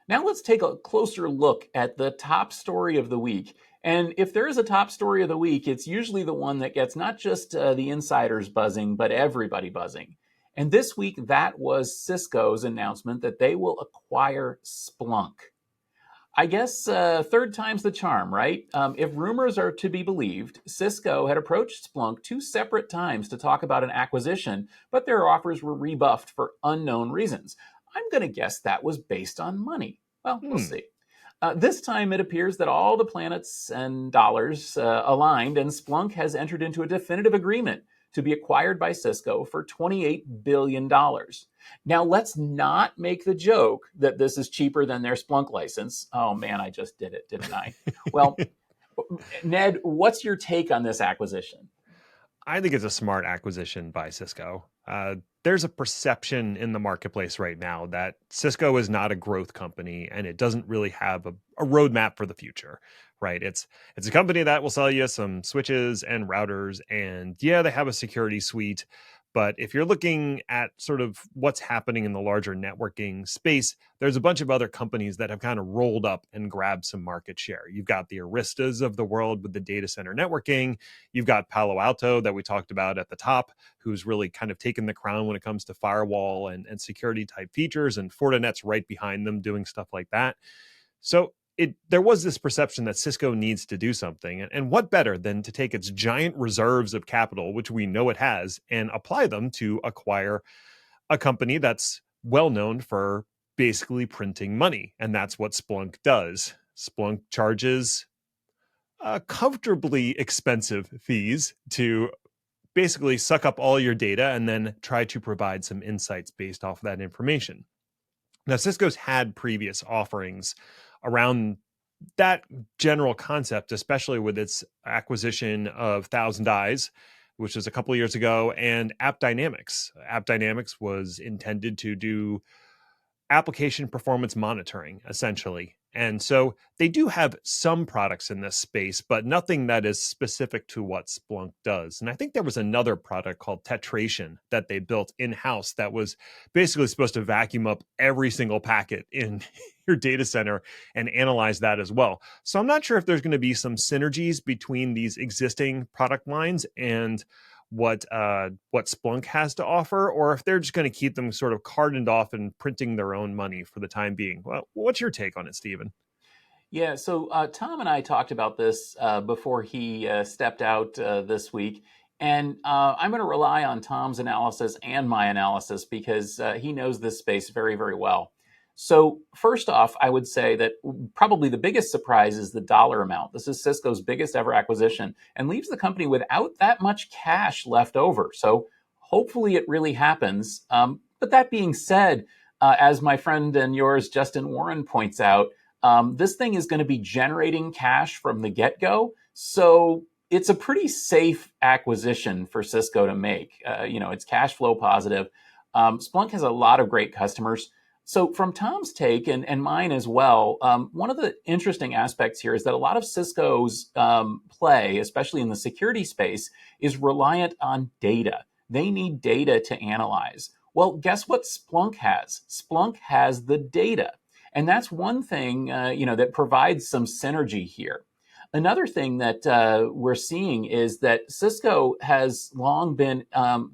Now let's take a closer look at the top story of the week. And if there is a top story of the week, it's usually the one that gets not just the insiders buzzing, but everybody buzzing. And this week, that was Cisco's announcement that they will acquire Splunk. I guess third time's the charm, right? If rumors are to be believed, Cisco had approached Splunk two separate times to talk about an acquisition, but their offers were rebuffed for unknown reasons. I'm going to guess that was based on money. Well, we'll Hmm. see. This time, it appears that all the planets and dollars aligned, and Splunk has entered into a definitive agreement to be acquired by Cisco for $28 billion. Now, let's not make the joke that this is cheaper than their Splunk license. Oh man, I just did it, didn't I? Well, Ned, what's your take on this acquisition? I think it's a smart acquisition by Cisco. There's a perception in the marketplace right now that Cisco is not a growth company and it doesn't really have a roadmap for the future, right? It's a company that will sell you some switches and routers, and yeah, they have a security suite. But if you're looking at sort of what's happening in the larger networking space, there's a bunch of other companies that have kind of rolled up and grabbed some market share. You've got the Aristas of the world with the data center networking. You've got Palo Alto that we talked about at the top, who's really kind of taken the crown when it comes to firewall and security type features, and Fortinet's right behind them doing stuff like that. So there was this perception that Cisco needs to do something. And what better than to take its giant reserves of capital, which we know it has, and apply them to acquire a company that's well known for basically printing money. And that's what Splunk does. Splunk charges comfortably expensive fees to basically suck up all your data and then try to provide some insights based off of that information. Now, Cisco's had previous offerings around that general concept, especially with its acquisition of Thousand Eyes, which was a couple of years ago, and App Dynamics. App Dynamics was intended to do application performance monitoring, essentially. And so they do have some products in this space, but nothing that is specific to what Splunk does. And I think there was another product called Tetration that they built in-house that was basically supposed to vacuum up every single packet in your data center and analyze that as well. So I'm not sure if there's going to be some synergies between these existing product lines and what Splunk has to offer, or if they're just going to keep them sort of cordoned off and printing their own money for the time being. Well, what's your take on it, Stephen? Yeah, so Tom and I talked about this before he stepped out this week. And I'm going to rely on Tom's analysis and my analysis because he knows this space very, very well. So, first off, I would say that probably the biggest surprise is the dollar amount. This is Cisco's biggest ever acquisition and leaves the company without that much cash left over. So, hopefully, it really happens. But that being said, as my friend and yours, Justin Warren, points out, this thing is going to be generating cash from the get go. So it's a pretty safe acquisition for Cisco to make. It's cash flow positive. Splunk has a lot of great customers. So, from Tom's take and mine as well, one of the interesting aspects here is that a lot of Cisco's play, especially in the security space, is reliant on data. They need data to analyze. Well, guess what Splunk has? Splunk has the data. And that's one thing, that provides some synergy here. Another thing that we're seeing is that Cisco has long been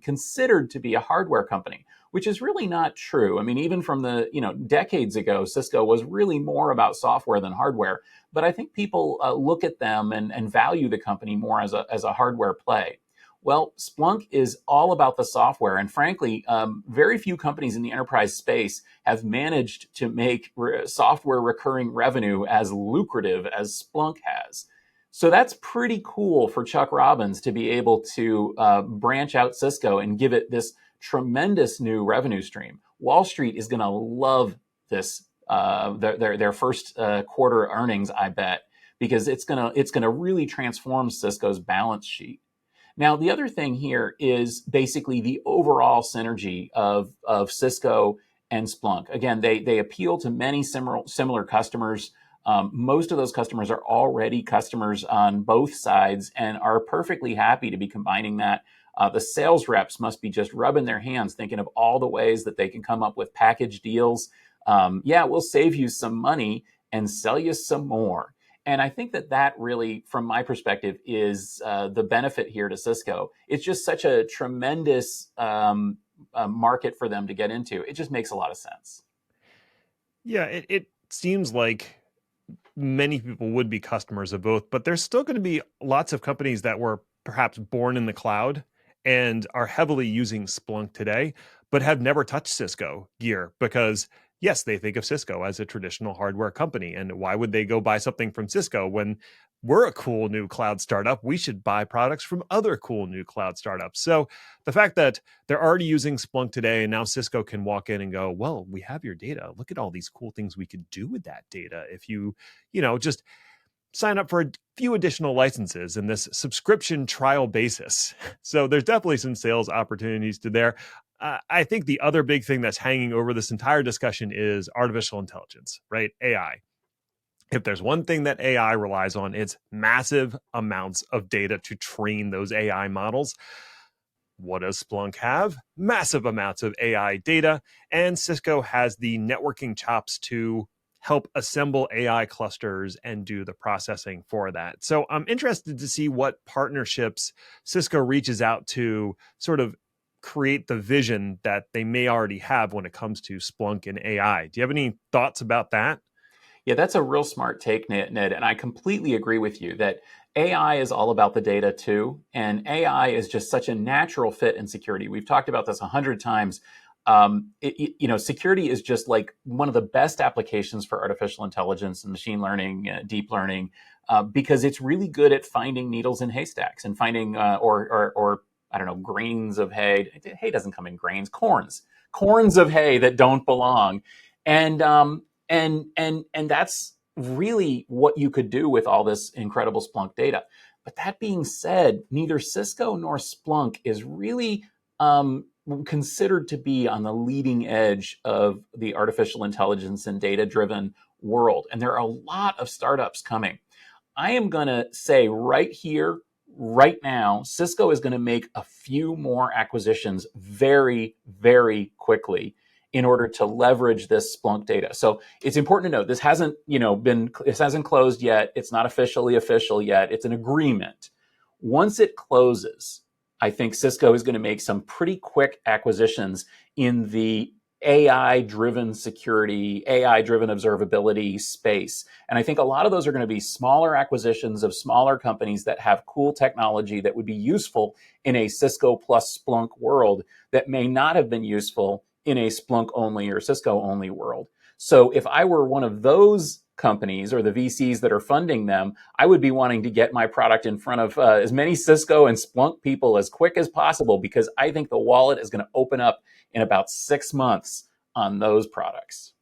considered to be a hardware company, which is really not true. I mean, even from the decades ago, Cisco was really more about software than hardware. But I think people look at them and value the company more as a hardware play. Well, Splunk is all about the software. And frankly, very few companies in the enterprise space have managed to make software recurring revenue as lucrative as Splunk has. So that's pretty cool for Chuck Robbins to be able to branch out Cisco and give it this tremendous new revenue stream. Wall Street is going to love this, their first quarter earnings, I bet, because it's gonna really transform Cisco's balance sheet. Now, the other thing here is basically the overall synergy of Cisco and Splunk. Again, they appeal to many similar customers. Most of those customers are already customers on both sides and are perfectly happy to be combining that. The sales reps must be just rubbing their hands thinking of all the ways that they can come up with package deals yeah, we'll save you some money and sell you some more. And I think that that really, from my perspective, is the benefit here to Cisco. It's just such a tremendous market for them to get into. It just makes a lot of sense. Yeah, it seems like many people would be customers of both, but there's still going to be lots of companies that were perhaps born in the cloud and are heavily using Splunk today, but have never touched Cisco gear because, yes, they think of Cisco as a traditional hardware company. And why would they go buy something from Cisco when we're a cool new cloud startup? We should buy products from other cool new cloud startups. So the fact that they're already using Splunk today, and now Cisco can walk in and go, well, we have your data. Look at all these cool things we could do with that data if just sign up for a few additional licenses in this subscription trial basis. So there's definitely some sales opportunities to there. I think the other big thing that's hanging over this entire discussion is artificial intelligence, right? AI. If there's one thing that AI relies on, it's massive amounts of data to train those AI models. What does Splunk have? Massive amounts of AI data, and Cisco has the networking chops to help assemble AI clusters and do the processing for that. So I'm interested to see what partnerships Cisco reaches out to sort of create the vision that they may already have when it comes to Splunk and AI. Do you have any thoughts about that? Yeah, that's a real smart take, Ned. And I completely agree with you that AI is all about the data too. And AI is just such a natural fit in security. We've talked about this 100 times. Security is just like one of the best applications for artificial intelligence and machine learning, deep learning, because it's really good at finding needles in haystacks and finding, or I don't know, grains of hay. Hay doesn't come in grains, corns of hay that don't belong. And and that's really what you could do with all this incredible Splunk data. But that being said, neither Cisco nor Splunk is really considered to be on the leading edge of the artificial intelligence and data driven world. And there are a lot of startups coming. I am going to say right here, right now, Cisco is going to make a few more acquisitions very, very quickly in order to leverage this Splunk data. So it's important to note this hasn't closed yet. It's not officially official yet. It's an agreement. Once it closes, I think Cisco is going to make some pretty quick acquisitions in the AI driven security, AI driven observability space. And I think a lot of those are going to be smaller acquisitions of smaller companies that have cool technology that would be useful in a Cisco plus Splunk world that may not have been useful in a Splunk only or Cisco only world. So if I were one of those companies or the VCs that are funding them, I would be wanting to get my product in front of as many Cisco and Splunk people as quick as possible, because I think the wallet is going to open up in about 6 months on those products.